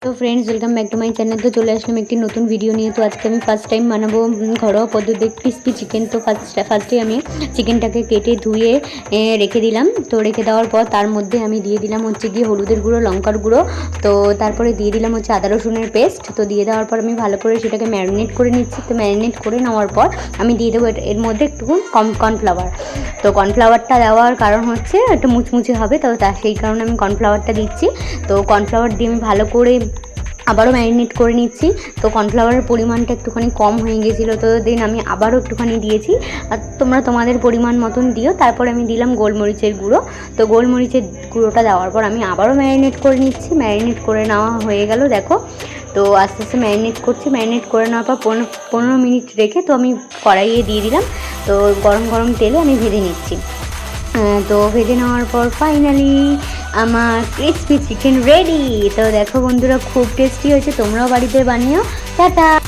तो friends welcome back to my channel. तो चले आसलाम एक नतून भिडियो निये। तो आज के फर्स्ट टाइम बनाबो घरोया पद्धति क्रिस्पी चिकेन। तो फार्स्टे आमी चिकेनटाके केटे धुए रेखे दिलाम। तो रेखे देওয়ার পর तार मध्य आमी दिए दिलाम होच्छे गिये हलुदेर गुड़ो लंकार गुड़ो। तो तारपरे दिए दिलाम होच्छे आदा रसुनेर पेस्ट। तो दिए देওয়ার पर आमी भालो करे सेटाके मैरिनेट करे निচ্ছি। तो मैरिनेट करे नेওয়ার पर आमी दिए देবো एर मध्य एकटुकु कर्नफ्लावर। तो कर्नफ्लावरटा देওয়ার कारण होच्छे एकटु मुचमुचे होबे। तो सेई कारणे आमी कर्नफ्लावरटा दिচ্ছি। तो कर्नफ्लावर दिए आमी भालो करे आबारो मैरिनेट करे निচ্ছি। तो कर्नफ्लावारेर परिमाणटा एकटुखानि कम हये गेछिलो। तो देन आमी आबारो एकटुखानि दिएछि और तोमरा तोमादेर परिमाण मतन दिओ। तारपर आमी दिलाम गोलमरिचेर गुड़ो। तो गोलमरिचेर गुड़ोटा देওয়ার पर आमी आबारो मैरिनेट करे निচ্ছি। मैरिनेट करे नेওয়া हये गेल देखो। तो आस्ते आस्ते मैरिनेट करछि। मैरिनेट करे नेওয়ার पर 15 मिनट रेखे तो आमी कड़ाइये दिए दिलाम। तो गरम गरम तेले आमी भेजे निচ্ছি। तो भेजे नेওয়ার पर फाइनली আমার ক্রিসপি চিকেন রেডি। তো দেখো বন্ধুরা খুব টেস্টি হয়েছে, তোমরাও বাড়িতে বানিও। টাটা।